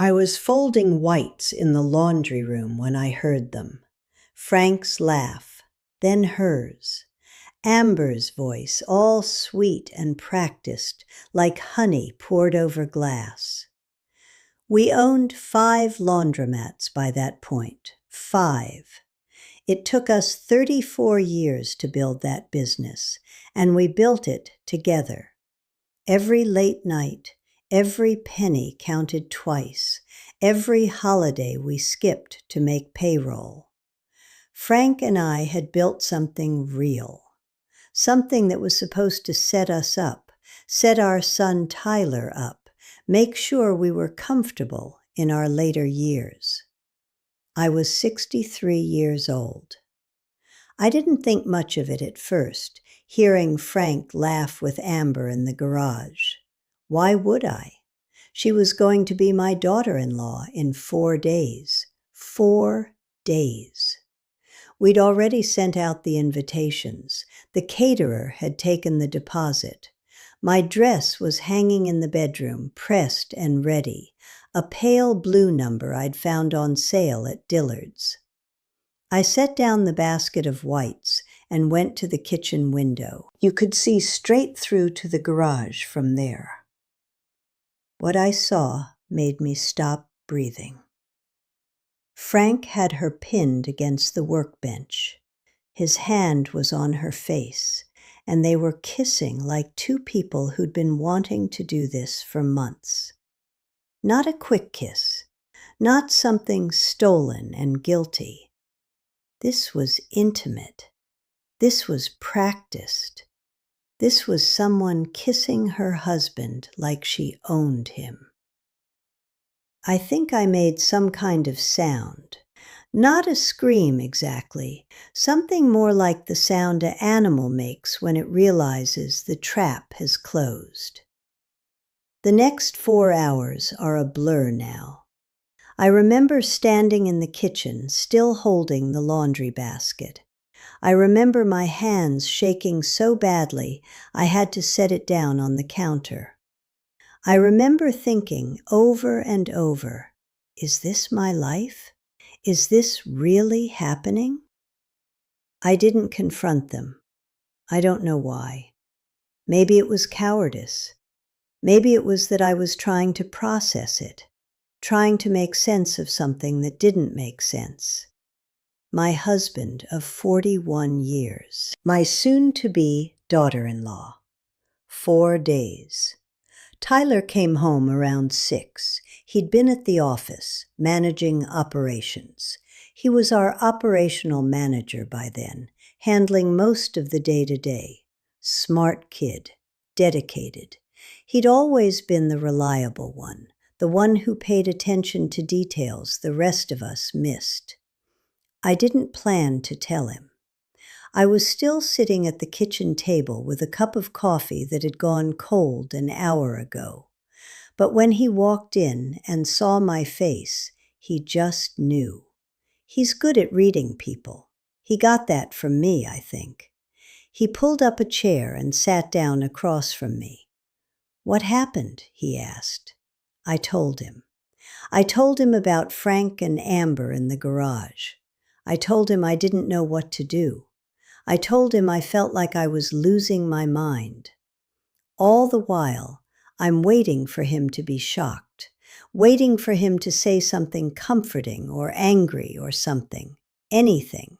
I was folding whites in the laundry room when I heard them. Frank's laugh, then hers. Amber's voice, all sweet and practiced, like honey poured over glass. We owned 5 laundromats by that point. 5. It took us 34 years to build that business, and we built it together. Every late night, every penny counted twice. Every holiday we skipped to make payroll. Frank and I had built something real. Something that was supposed to set us up, set our son Tyler up, make sure we were comfortable in our later years. I was 63 years old. I didn't think much of it at first, hearing Frank laugh with Amber in the garage. Why would I? She was going to be my daughter-in-law in 4 days. 4 days. We'd already sent out the invitations. The caterer had taken the deposit. My dress was hanging in the bedroom, pressed and ready, a pale blue number I'd found on sale at Dillard's. I set down the basket of whites and went to the kitchen window. You could see straight through to the garage from there. What I saw made me stop breathing. Frank had her pinned against the workbench. His hand was on her face, and they were kissing like 2 people who'd been wanting to do this for months. Not a quick kiss, not something stolen and guilty. This was intimate. This was practiced. This was someone kissing her husband like she owned him. I think I made some kind of sound. Not a scream exactly, something more like the sound an animal makes when it realizes the trap has closed. The next 4 hours are a blur now. I remember standing in the kitchen, still holding the laundry basket. I remember my hands shaking so badly I had to set it down on the counter. I remember thinking over and over, is this my life? Is this really happening? I didn't confront them. I don't know why. Maybe it was cowardice. Maybe it was that I was trying to process it, trying to make sense of something that didn't make sense. My husband of 41 years. My soon-to-be daughter-in-law. 4 days. Tyler came home around 6. He'd been at the office, managing operations. He was our operational manager by then, handling most of the day-to-day. Smart kid, dedicated. He'd always been the reliable one, the one who paid attention to details the rest of us missed. I didn't plan to tell him. I was still sitting at the kitchen table with a cup of coffee that had gone cold an hour ago. But when he walked in and saw my face, he just knew. He's good at reading people. He got that from me, I think. He pulled up a chair and sat down across from me. "What happened?" he asked. I told him. I told him about Frank and Amber in the garage. I told him I didn't know what to do. I told him I felt like I was losing my mind. All the while, I'm waiting for him to be shocked, waiting for him to say something comforting or angry or something, anything.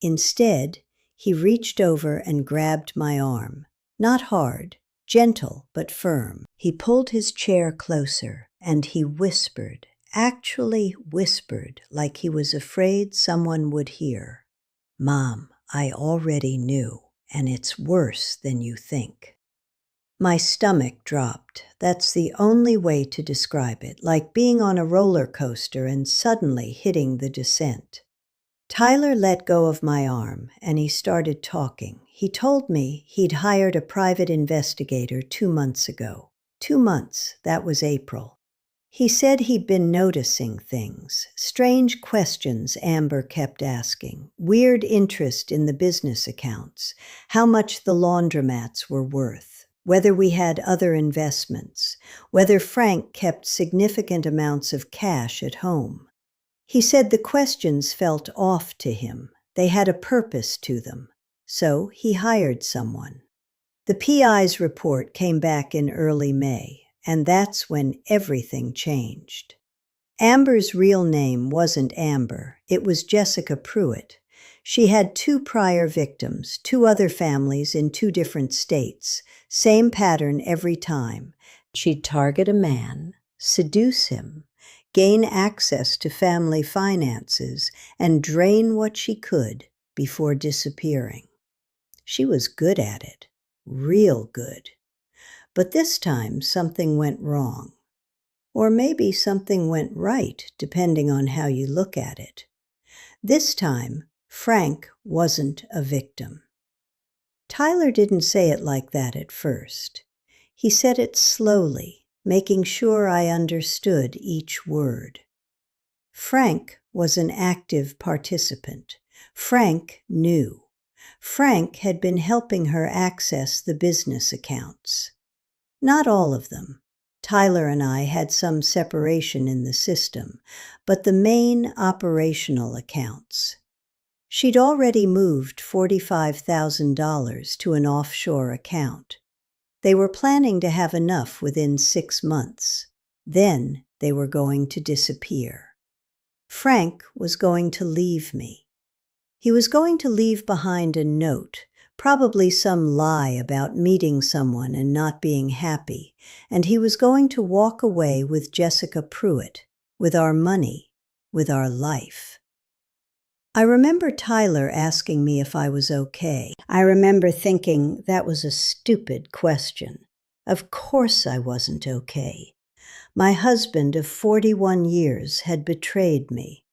Instead, he reached over and grabbed my arm, not hard, gentle but firm. He pulled his chair closer and he whispered, actually whispered like he was afraid someone would hear. "Mom, I already knew, and it's worse than you think." My stomach dropped. That's the only way to describe it, like being on a roller coaster and suddenly hitting the descent. Tyler let go of my arm, and he started talking. He told me he'd hired a private investigator 2 months ago. 2 months, that was April. He said he'd been noticing things, strange questions Amber kept asking, weird interest in the business accounts, how much the laundromats were worth. whether we had other investments, whether Frank kept significant amounts of cash at home. He said the questions felt off to him. They had a purpose to them. So he hired someone. The PI's report came back in early May, and that's when everything changed. Amber's real name wasn't Amber, it was Jessica Pruitt. She had 2 prior victims, 2 other families in 2 different states. Same pattern every time. She'd target a man, seduce him, gain access to family finances, and drain what she could before disappearing. She was good at it, real good. But this time something went wrong. Or maybe something went right, depending on how you look at it. This time, Frank wasn't a victim. Tyler didn't say it like that at first. He said it slowly, making sure I understood each word. Frank was an active participant. Frank knew. Frank had been helping her access the business accounts. Not all of them. Tyler and I had some separation in the system, but the main operational accounts. She'd already moved $45,000 to an offshore account. They were planning to have enough within 6 months. Then they were going to disappear. Frank was going to leave me. He was going to leave behind a note, probably some lie about meeting someone and not being happy, and he was going to walk away with Jessica Pruitt, with our money, with our life. I remember Tyler asking me if I was okay. I remember thinking that was a stupid question. Of course I wasn't okay. My husband of 41 years had betrayed me.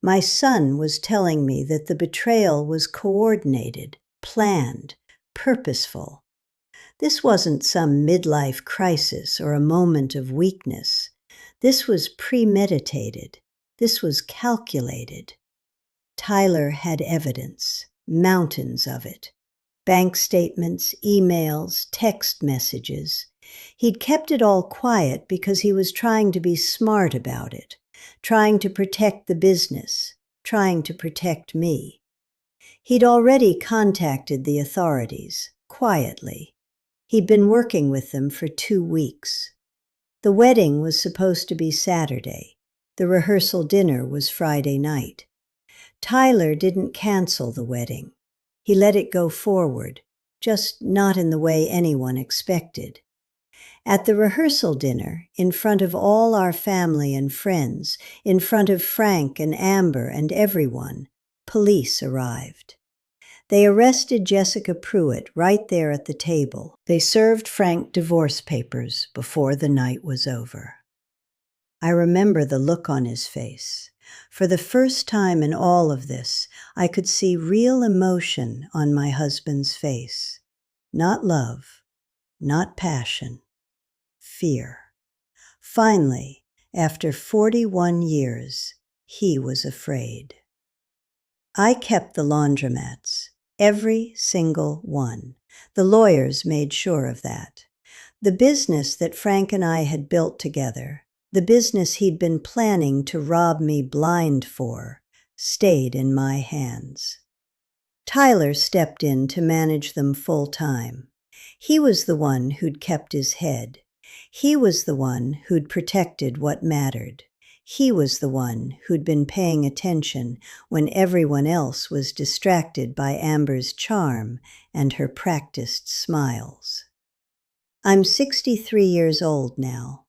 My son was telling me that the betrayal was coordinated, planned, purposeful. This wasn't some midlife crisis or a moment of weakness. This was premeditated. This was calculated. Tyler had evidence, mountains of it. Bank statements, emails, text messages. He'd kept it all quiet because he was trying to be smart about it, trying to protect the business, trying to protect me. He'd already contacted the authorities, quietly. He'd been working with them for 2 weeks. The wedding was supposed to be Saturday. The rehearsal dinner was Friday night. Tyler didn't cancel the wedding. He let it go forward, just not in the way anyone expected. At the rehearsal dinner, in front of all our family and friends, in front of Frank and Amber and everyone, police arrived. They arrested Jessica Pruitt right there at the table. They served Frank divorce papers before the night was over. I remember the look on his face. For the first time in all of this, I could see real emotion on my husband's face. Not love, not passion, fear. Finally, after 41 years, he was afraid. I kept the laundromats, every single one. The lawyers made sure of that. The business that Frank and I had built together, the business he'd been planning to rob me blind for, stayed in my hands. Tyler stepped in to manage them full-time. He was the one who'd kept his head. He was the one who'd protected what mattered. He was the one who'd been paying attention when everyone else was distracted by Amber's charm and her practiced smiles. I'm 63 years old now.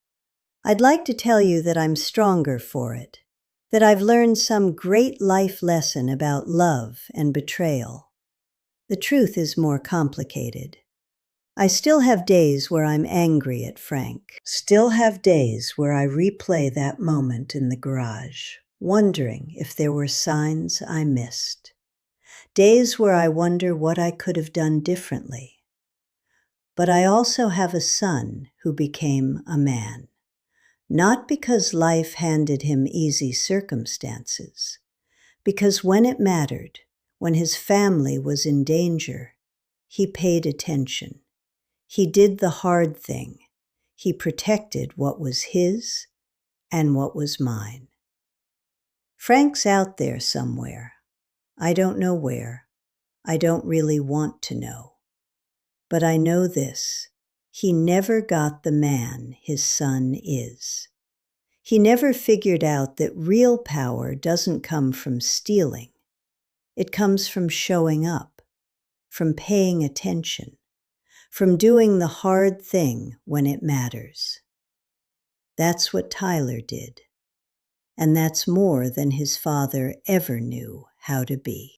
I'd like to tell you that I'm stronger for it, that I've learned some great life lesson about love and betrayal. The truth is more complicated. I still have days where I'm angry at Frank, still have days where I replay that moment in the garage, wondering if there were signs I missed. Days where I wonder what I could have done differently. But I also have a son who became a man. Not because life handed him easy circumstances, because when it mattered, when his family was in danger, he paid attention. He did the hard thing. He protected what was his and what was mine. Frank's out there somewhere. I don't know where. I don't really want to know. But I know this. He never got the man his son is. He never figured out that real power doesn't come from stealing. It comes from showing up, from paying attention, from doing the hard thing when it matters. That's what Tyler did. And that's more than his father ever knew how to be.